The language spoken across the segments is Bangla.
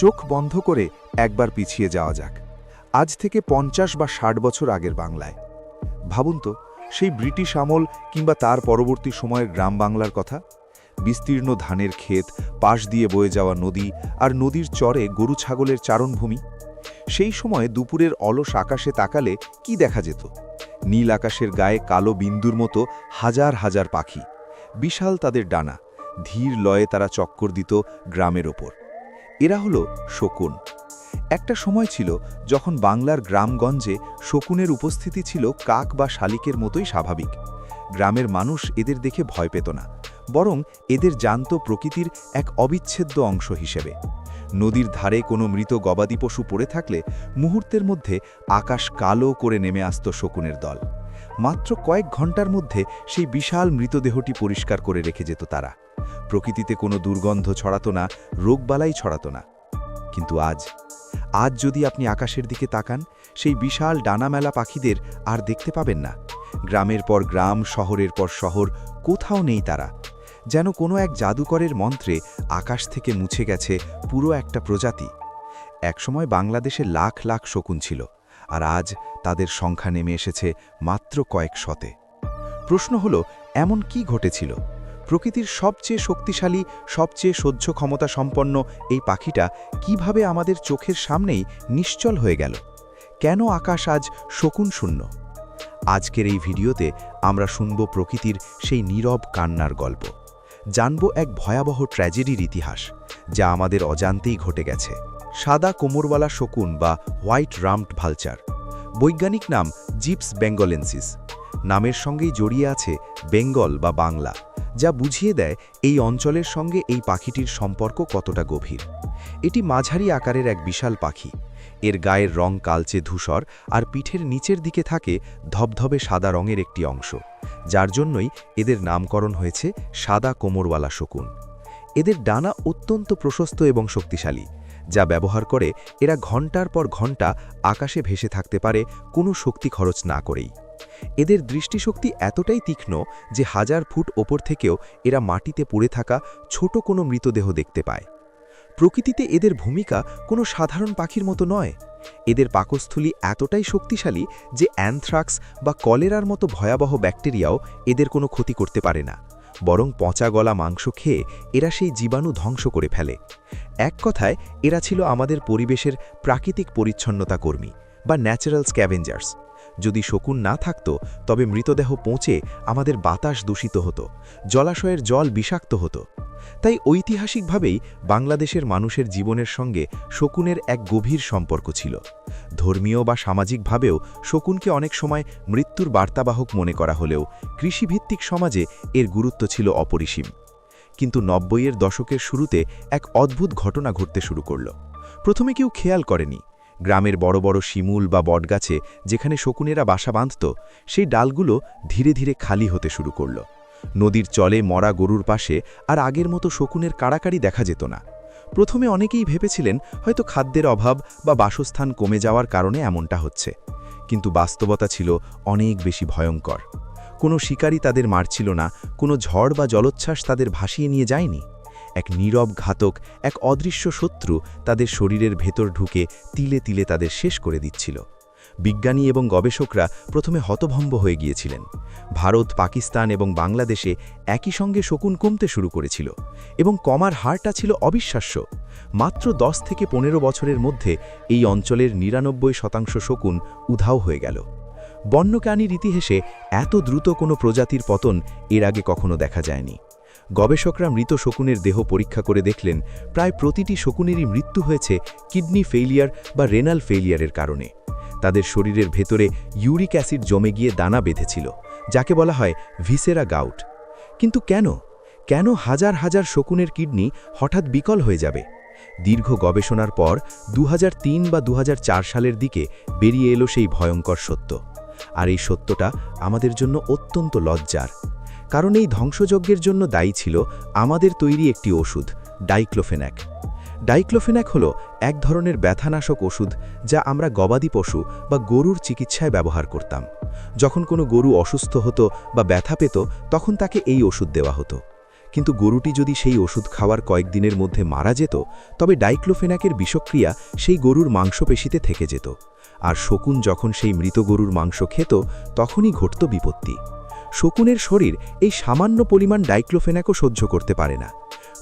চোখ বন্ধ করে একবার পিছিয়ে যাওয়া যাক। আজ থেকে ৫০ বা ৬০ বছর আগের বাংলায়। ভাবুন তো, সেই ব্রিটিশ আমল কিংবা তার পরবর্তী সময়ের গ্রাম বাংলার কথা। বিস্তীর্ণ ধানের ক্ষেত, পাশ দিয়ে বয়ে যাওয়া নদী, আর নদীর চরে গরু ছাগলের চারণভূমি। সেই সময় দুপুরের অলস আকাশে তাকালে কি দেখা যেত? নীল আকাশের গায়ে কালো বিন্দুর মতো হাজার হাজার পাখি। বিশাল তাদের ডানা, ধীর লয়ে তারা চক্কর দিত গ্রামের ওপর। এরা হলো শকুন। একটা সময় ছিল যখন বাংলার গ্রামগঞ্জে শকুনের উপস্থিতি ছিল কাক বা শালিকের মতোই স্বাভাবিক। গ্রামের মানুষ এদের দেখে ভয় পেত না, বরং এদের জানত প্রকৃতির এক অবিচ্ছেদ্য অংশ হিসেবে। নদীর ধারে কোনো মৃত গবাদি পশু পড়ে থাকলে মুহূর্তের মধ্যে আকাশ কালো করে নেমে আসত শকুনের দল। মাত্র কয়েক ঘন্টার মধ্যে সেই বিশাল মৃতদেহটি পরিষ্কার করে রেখে যেত তারা। প্রকৃতিতে কোনো দুর্গন্ধ ছড়াতো না, রোগবালাই ছড়াতো না। কিন্তু আজ যদি আপনি আকাশের দিকে তাকান, সেই বিশাল ডানামেলা পাখিদের আর দেখতে পাবেন না। গ্রামের পর গ্রাম, শহরের পর শহর, কোথাও নেই তারা। যেন কোনো এক জাদুকরের মন্ত্রে আকাশ থেকে মুছে গেছে পুরো একটা প্রজাতি। একসময় বাংলাদেশে লাখ লাখ শকুন ছিল, আর আজ তাদের সংখ্যা নেমে এসেছে মাত্র কয়েক শতে। প্রশ্ন হলো, এমন কি ঘটেছিল? প্রকৃতির সবচেয়ে শক্তিশালী, সবচেয়ে সহ্য ক্ষমতা সম্পন্ন এই পাখিটা কিভাবে আমাদের চোখের সামনেই নিশ্চল হয়ে গেল? কেন আকাশ আজ শকুন শূন্য? আজকের এই ভিডিওতে আমরা শুনব প্রকৃতির সেই নীরব কান্নার গল্প। জানব এক ভয়াবহ ট্র্যাজেডির ইতিহাস, যা আমাদের অজান্তেই ঘটে গেছে। সাদা কোমরওয়ালা শকুন বা হোয়াইট রাম্পড ভালচার। বৈজ্ঞানিক নাম জিপস বেঙ্গলেন্সিস। নামের সঙ্গেই জড়িয়ে আছে বেঙ্গল বা বাংলা, যা বুঝিয়ে দেয় এই অঞ্চলের সঙ্গে এই পাখিটির সম্পর্ক কতটা গভীর। এটি মাঝারি আকারের এক বিশাল পাখি। এর গায়ের রং কালচে ধূসর, আর পিঠের নিচের দিকে থাকে ধবধবে সাদা রঙের একটি অংশ, যার জন্যই এদের নামকরণ হয়েছে সাদা কোমরওয়ালা শকুন। এদের ডানা অত্যন্ত প্রশস্ত এবং শক্তিশালী, যা ব্যবহার করে এরা ঘন্টার পর ঘন্টা আকাশে ভেসে থাকতে পারে কোনো শক্তি খরচ না করেই। এদের দৃষ্টিশক্তি এতটাই তীক্ষ্ণ যে 1000 ফুট ওপর থেকেও এরা মাটিতে পড়ে থাকা ছোট কোনো মৃতদেহ দেখতে পায়। প্রকৃতিতে এদের ভূমিকা কোনো সাধারণ পাখির মতো নয়। এদের পাকস্থলী এতটাই শক্তিশালী যে অ্যানথ্রাক্স বা কলেরার মতো ভয়াবহ ব্যাকটেরিয়াও এদের কোনো ক্ষতি করতে পারে না, বরং পচা গলা মাংস খেয়ে এরা সেই জীবাণু ধ্বংস করে ফেলে। এক কথায়, এরা ছিল আমাদের পরিবেশের প্রাকৃতিক পরিচ্ছন্নতা কর্মী বা ন্যাচারাল স্ক্যাভেঞ্জার্স। যদি শকুন না থাকত, তবে মৃতদেহ পৌঁছে আমাদের বাতাস দূষিত হতো, জলাশয়ের জল বিষাক্ত হতো। তাই ঐতিহাসিকভাবেই বাংলাদেশের মানুষের জীবনের সঙ্গে শকুনের এক গভীর সম্পর্ক ছিল। ধর্মীয় বা সামাজিকভাবেও শকুনকে অনেক সময় মৃত্যুর বার্তাবাহক মনে করা হলেও কৃষিভিত্তিক সমাজে এর গুরুত্ব ছিল অপরিসীম। কিন্তু ৯০-এর দশকের শুরুতে এক অদ্ভুত ঘটনা ঘটতে শুরু করল। প্রথমে কেউ খেয়াল করেনি। গ্রামের বড় বড় শিমুল বা বটগাছে যেখানে শকুনেরা বাসা বাঁধত, সেই ডালগুলো ধীরে ধীরে খালি হতে শুরু করল। নদীর চলে মরা গরুর পাশে আর আগের মতো শকুনের কাড়াকাড়ি দেখা যেত না। প্রথমে অনেকেই ভেবেছিলেন হয়তো খাদ্যের অভাব বা বাসস্থান কমে যাওয়ার কারণে এমনটা হচ্ছে, কিন্তু বাস্তবতা ছিল অনেক বেশি ভয়ঙ্কর। কোনো শিকারী তাদের মারছিল না, কোনো ঝড় বা জলোচ্ছ্বাস তাদের ভাসিয়ে নিয়ে যায়নি। এক নীরব ঘাতক, এক অদৃশ্য শত্রু তাদের শরীরের ভেতর ঢুকে তিলে তিলে তাদের শেষ করে দিচ্ছিল। বিজ্ঞানী এবং গবেষকরা প্রথমে হতভম্ব হয়ে গিয়েছিলেন। ভারত, পাকিস্তান এবং বাংলাদেশে একই সঙ্গে শকুন কমতে শুরু করেছিল, এবং কমার হারটা ছিল অবিশ্বাস্য। মাত্র 10 থেকে 15 বছরের মধ্যে এই অঞ্চলের 99% শকুন উধাও হয়ে গেল। বন্যপ্রাণীর ইতিহাসে এত দ্রুত কোনো প্রজাতির পতন এর আগে কখনো দেখা যায়নি। গবেষকরা মৃত শকুনের দেহ পরীক্ষা করে দেখলেন প্রায় প্রতিটি শকুনেরই মৃত্যু হয়েছে কিডনি ফেইলিয়ার বা রেনাল ফেইলিয়ারের কারণে। তাদের শরীরের ভেতরে ইউরিক অ্যাসিড জমে গিয়ে দানা বেঁধেছিল, যাকে বলা হয় ভিসেরা গাউট। কিন্তু কেন হাজার হাজার শকুনের কিডনি হঠাৎ বিকল হয়ে যাবে? দীর্ঘ গবেষণার পর 2003 বা 2004 সালের দিকে বেরিয়ে এলো সেই ভয়ঙ্কর সত্য। আর এই সত্যটা আমাদের জন্য অত্যন্ত লজ্জার, কারণ এই ধ্বংসযজ্ঞের জন্য দায়ী ছিল আমাদের তৈরি একটি ওষুধ, ডাইক্লোফেনাক। ডাইক্লোফেনাক হলো এক ধরনের ব্যথানাশক ওষুধ, যা আমরা গবাদি পশু বা গরুর চিকিৎসায় ব্যবহার করতাম। যখন কোনো গরু অসুস্থ হতো বা ব্যথা পেত, তখন তাকে এই ওষুধ দেওয়া হতো। কিন্তু গরুটি যদি সেই ওষুধ খাওয়ার কয়েকদিনের মধ্যে মারা যেত তবে ডাইক্লোফেনাকের বিষক্রিয়া সেই গরুর মাংসপেশিতে থেকে যেত, আর শকুন যখন সেই মৃত গরুর মাংস খেত তখনই ঘটত বিপত্তি। শকুনের শরীর এই সামান্য পরিমাণ ডাইক্লোফেনাকও সহ্য করতে পারে না।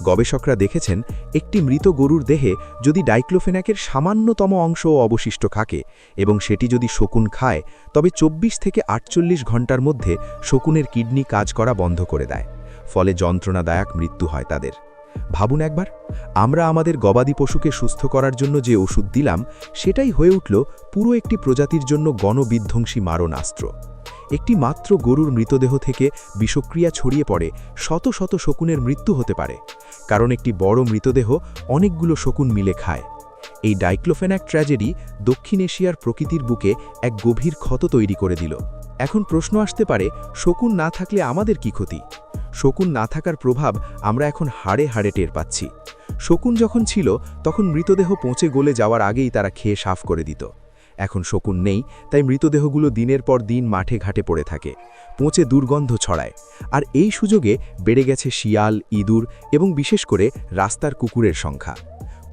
গবেষকরা দেখেছেন একটি মৃত গরুর দেহে যদি ডাইক্লোফেনাকের সামান্যতম অংশও অবশিষ্ট থাকে এবং সেটি যদি শকুন খায় তবে 24 থেকে 48 ঘন্টার মধ্যে শকুনের কিডনি কাজ করা বন্ধ করে দেয়, ফলে যন্ত্রণাদায়ক মৃত্যু হয় তাদের। ভাবুন একবার, আমরা আমাদের গবাদি পশুকে সুস্থ করার জন্য যে ওষুধ দিলাম সেটাই হয়ে উঠল পুরো একটি প্রজাতির জন্য গণবিধ্বংসী মারণাস্ত্র। একটি মাত্র গরুর মৃতদেহ থেকে বিষক্রিয়া ছড়িয়ে পড়ে শত শত শকুনের মৃত্যু হতে পারে, কারণ একটি বড় মৃতদেহ অনেকগুলো শকুন মিলে খায়। এই ডাইক্লোফেনাক ট্র্যাজেডি দক্ষিণ এশিয়ার প্রকৃতির বুকে এক গভীর ক্ষত তৈরি করে দিল। এখন প্রশ্ন আসতে পারে, শকুন না থাকলে আমাদের কি ক্ষতি? শকুন না থাকার প্রভাব আমরা এখন হাড়ে হাড়ে টের পাচ্ছি। শকুন যখন ছিল তখন মৃতদেহ পচে গলে যাওয়ার আগেই তারা খেয়ে সাফ করে দিত। এখন শকুন নেই, তাই মৃতদেহগুলো দিনের পর দিন মাঠে ঘাটে পড়ে থাকে, পচে দুর্গন্ধ ছড়ায়। আর এই সুযোগে বেড়ে গেছে শিয়াল, ইঁদুর এবং বিশেষ করে রাস্তার কুকুরের সংখ্যা।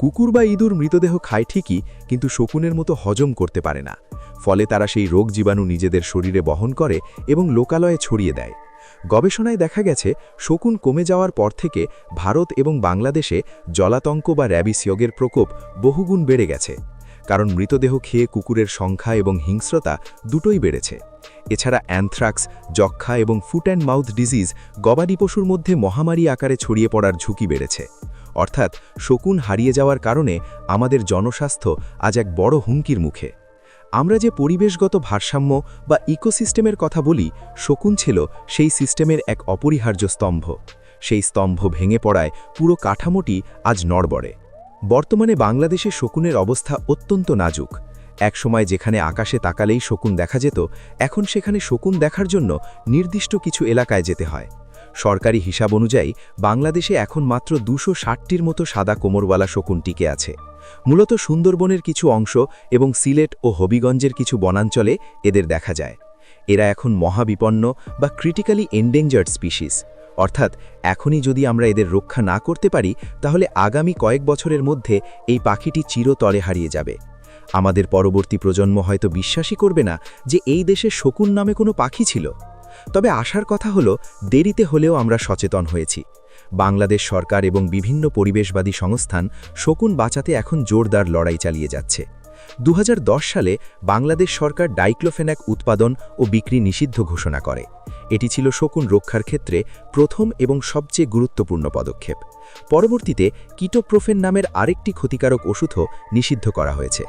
কুকুর বা ইঁদুর মৃতদেহ খায় ঠিকই, কিন্তু শকুনের মতো হজম করতে পারে না, ফলে তারা সেই রোগ জীবাণু নিজেদের শরীরে বহন করে এবং লোকালয়ে ছড়িয়ে দেয়। গবেষণায় দেখা গেছে শকুন কমে যাওয়ার পর থেকে ভারত এবং বাংলাদেশে জলাতঙ্ক বা র্যাবিসিয়গের প্রকোপ বহুগুণ বেড়ে গেছে, কারণ মৃতদেহ খেয়ে কুকুরের সংখ্যা এবং হিংস্রতা দুটোই বেড়েছে। এছাড়া অ্যানথ্রাক্স, যক্ষ্মা এবং ফুট অ্যান্ড মাউথ ডিজিজ গবাদি পশুর মধ্যে মহামারী আকারে ছড়িয়ে পড়ার ঝুঁকি বেড়েছে। অর্থাৎ শকুন হারিয়ে যাওয়ার কারণে আমাদের জনস্বাস্থ্য আজ এক বড় হুমকির মুখে। আমরা যে পরিবেশগত ভারসাম্য বা ইকোসিস্টেমের কথা বলি, শকুন ছিল সেই সিস্টেমের এক অপরিহার্য স্তম্ভ। সেই স্তম্ভ ভেঙে পড়ায় পুরো কাঠামোটি আজ নড়বড়ে। বর্তমানে বাংলাদেশে শকুনের অবস্থা অত্যন্ত নাজুক। একসময় যেখানে আকাশে তাকালেই শকুন দেখা যেত, এখন সেখানে শকুন দেখার জন্য নির্দিষ্ট কিছু এলাকায় যেতে হয়। সরকারি হিসাব অনুযায়ী বাংলাদেশে এখন মাত্র 260টির মতো সাদা কোমরওয়ালা শকুন টিকে আছে। মূলত সুন্দরবনের কিছু অংশ এবং সিলেট ও হবিগঞ্জের কিছু বনাঞ্চলে এদের দেখা যায়। এরা এখন মহাবিপন্ন বা ক্রিটিক্যালি এন্ডেঞ্জার্ড স্পিসিস, অর্থাৎ এখনই যদি আমরা এদের রক্ষা না করতে পারি তাহলে আগামী কয়েক বছরের মধ্যে এই পাখিটি চিরতরে হারিয়ে যাবে। আমাদের পরবর্তী প্রজন্ম হয়তো বিশ্বাসই করবে না যে এই দেশে শকুন নামে কোনো পাখি ছিল। তবে আশার কথা হলো, দেরিতে হলেও আমরা সচেতন হয়েছি। বাংলাদেশ সরকার এবং বিভিন্ন পরিবেশবাদী সংস্থান শকুন বাঁচাতে এখন জোরদার লড়াই চালিয়ে যাচ্ছে। 2010 সালে বাংলাদেশ সরকার ডাইক্লোফেনাক উৎপাদন ও বিক্রি নিষিদ্ধ ঘোষণা করে। এটি ছিল শকুন রক্ষার ক্ষেত্রে প্রথম এবং সবচেয়ে গুরুত্বপূর্ণ পদক্ষেপ। পরবর্তীতে কিটোপ্রোফেন নামের আরেকটি ক্ষতিকারক ওষুধও নিষিদ্ধ করা হয়েছে।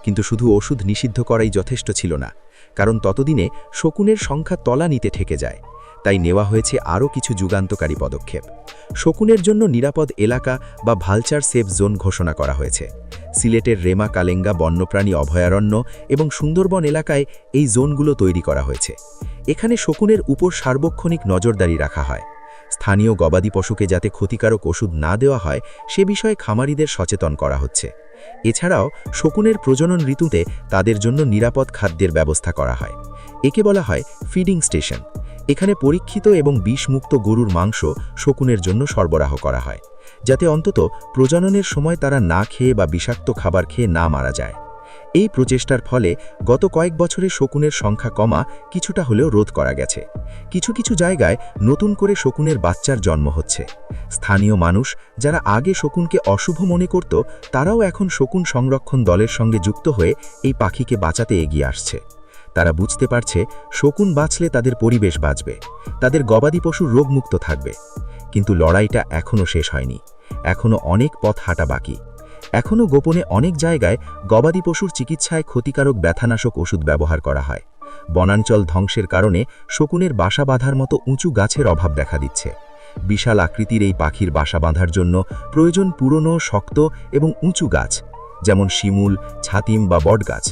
কিন্তু শুধু ওষুধ নিষিদ্ধ করাই যথেষ্ট ছিল না, কারণ ততদিনে শকুনের সংখ্যা তলানিতে ঠেকে যায়। তাই নেওয়া হয়েছে আরও কিছু যুগান্তকারী পদক্ষেপ। শকুনের জন্য নিরাপদ এলাকা বা ভালচার সেফ জোন ঘোষণা করা হয়েছে। সিলেটের রেমা কালেঙ্গা বন্যপ্রাণী অভয়ারণ্য এবং সুন্দরবন এলাকায় এই জোনগুলো তৈরি করা হয়েছে। এখানে শকুনের উপর সার্বক্ষণিক নজরদারি রাখা হয়। স্থানীয় গবাদি পশুকে যাতে ক্ষতিকারক ওষুধ না দেওয়া হয় সে বিষয়ে খামারিদের সচেতন করা হচ্ছে। এছাড়াও শকুনের প্রজনন ঋতুতে তাদের জন্য নিরাপদ খাদ্যের ব্যবস্থা করা হয়। একে বলা হয় ফিডিং স্টেশন। এখানে পরীক্ষিত এবং বিষমুক্ত গরুর মাংস শকুনের জন্য সরবরাহ করা হয়, যাতে অন্তত প্রজননের সময় তারা না খেয়ে বা বিষাক্ত খাবার খেয়ে না মারা যায়। এই প্রচেষ্টার ফলে গত কয়েক বছরে শকুনের সংখ্যা কমা কিছুটা হলেও রোধ করা গেছে। কিছু কিছু জায়গায় নতুন করে শকুনের বাচ্চার জন্ম হচ্ছে। স্থানীয় মানুষ যারা আগে শকুনকে অশুভ মনে করত, তারাও এখন শকুন সংরক্ষণ দলের সঙ্গে যুক্ত হয়ে এই পাখিকে বাঁচাতে এগিয়ে আসছে। তারা বুঝতে পারছে শকুন বাঁচলে তাদের পরিবেশ বাঁচবে, তাদের গবাদি পশু রোগমুক্ত থাকবে। কিন্তু লড়াইটা এখনও শেষ হয়নি, এখনও অনেক পথ হাঁটা বাকি। এখনও গোপনে অনেক জায়গায় গবাদি পশুর চিকিৎসায় ক্ষতিকারক ব্যথানাশক ওষুধ ব্যবহার করা হয়। বনাঞ্চল ধ্বংসের কারণে শকুনের বাসা বাঁধার মতো উঁচু গাছের অভাব দেখা দিচ্ছে। বিশাল আকৃতির এই পাখির বাসা বাঁধার জন্য প্রয়োজন পুরনো, শক্ত এবং উঁচু গাছ, যেমন শিমুল, ছাতিম বা বটগাছ।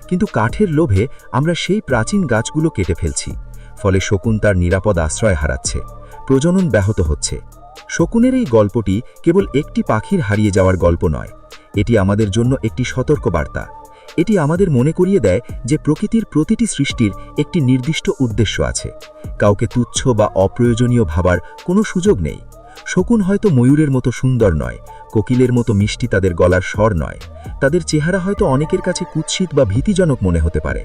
কিন্তু কাঠের লোভে আমরা সেই প্রাচীন গাছগুলো কেটে ফেলছি, ফলে শকুন তার নিরাপদ আশ্রয় হারাচ্ছে, প্রজনন ব্যাহত হচ্ছে। শকুনের এই গল্পটি কেবল একটি পাখির হারিয়ে যাওয়ার গল্প নয়, এটি আমাদের জন্য একটি সতর্কবার্তা। এটি আমাদের মনে করিয়ে দেয় যে প্রকৃতির প্রতিটি সৃষ্টির একটি নির্দিষ্ট উদ্দেশ্য আছে। কাউকে তুচ্ছ বা অপ্রয়োজনীয় ভাবার কোনো সুযোগ নেই। শকুন হয়তো ময়ূরের মতো সুন্দর নয়, কোকিলের মতো মিষ্টি তাদের গলার স্বর নয়, তাদের চেহারা হয়তো অনেকের কাছে কুৎসিত বা ভীতিজনক মনে হতে পারে,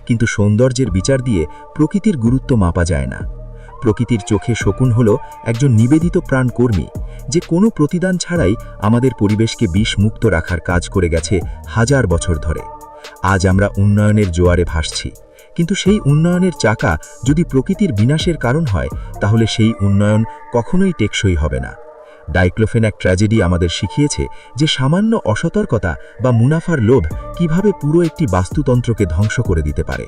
কিন্তু সৌন্দর্যের বিচার দিয়ে প্রকৃতির গুরুত্ব মাপা যায় না। প্রকৃতির চোখে শকুন হল একজন নিবেদিত প্রাণকর্মী, যে কোনো প্রতিদান ছাড়াই আমাদের পরিবেশকে বিষমুক্ত রাখার কাজ করে গেছে হাজার বছর ধরে। আজ আমরা উন্নয়নের জোয়ারে ভাসছি, কিন্তু সেই উন্নয়নের চাকা যদি প্রকৃতির বিনাশের কারণ হয়, তাহলে সেই উন্নয়ন কখনোই টেকসই হবে না। ডাইক্লোফেনাক ট্র্যাজেডি আমাদের শিখিয়েছে যে সামান্য অসতর্কতা বা মুনাফার লোভ কিভাবে পুরো একটি বাস্তুতন্ত্রকে ধ্বংস করে দিতে পারে।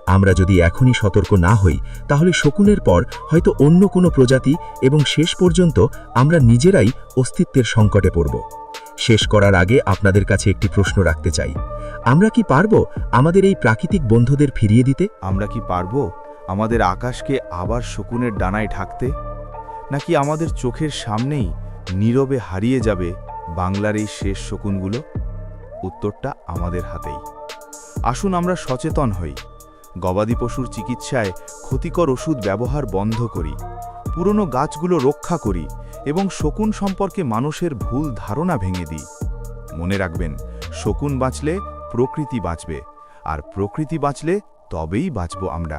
আমরা যদি এখনই সতর্ক না হই, তাহলে শকুনের পর হয়তো অন্য কোনো প্রজাতি, এবং শেষ পর্যন্ত আমরা নিজেরাই অস্তিত্বের সংকটে পড়ব। শেষ করার আগে আপনাদের কাছে একটি প্রশ্ন রাখতে চাই, আমরা কি পারব আমাদের এই প্রাকৃতিক বন্ধুদের ফিরিয়ে দিতে? আমরা কি পারব আমাদের আকাশকে আবার শকুনের ডানায় ঢাকতে, নাকি আমাদের চোখের সামনেই নীরবে হারিয়ে যাবে বাংলার এই শেষ শকুনগুলো? উত্তরটা আমাদের হাতেই। আসুন আমরা সচেতন হই, গবাদি পশুর চিকিৎসায় ক্ষতিকর ওষুধ ব্যবহার বন্ধ করি, পুরনো গাছগুলো রক্ষা করি এবং শকুন সম্পর্কে মানুষের ভুল ধারণা ভেঙে দিই। মনে রাখবেন, শকুন বাঁচলে প্রকৃতি বাঁচবে, আর প্রকৃতি বাঁচলে তবেই বাঁচব আমরা।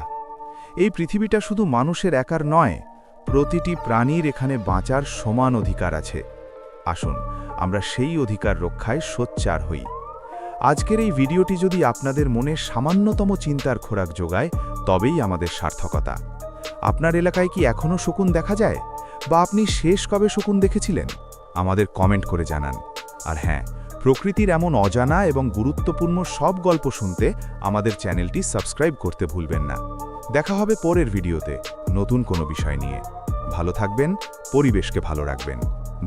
এই পৃথিবীটা শুধু মানুষের একার নয়, প্রতিটি প্রাণীর এখানে বাঁচার সমান অধিকার আছে। আসুন আমরা সেই অধিকার রক্ষায় সোচ্চার হই। আজকের এই ভিডিওটি যদি আপনাদের মনে সামান্যতম চিন্তার খোরাক যোগায়, তবেই আমাদের সার্থকতা। আপনার এলাকায় কি এখনও শকুন দেখা যায়, বা আপনি শেষ কবে শকুন দেখেছিলেন? আমাদের কমেন্ট করে জানান। আর হ্যাঁ, প্রকৃতির এমন অজানা এবং গুরুত্বপূর্ণ সব গল্প শুনতে আমাদের চ্যানেলটি সাবস্ক্রাইব করতে ভুলবেন না। দেখা হবে পরের ভিডিওতে নতুন কোনো বিষয় নিয়ে। ভালো থাকবেন, পরিবেশকে ভালো রাখবেন।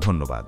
ধন্যবাদ।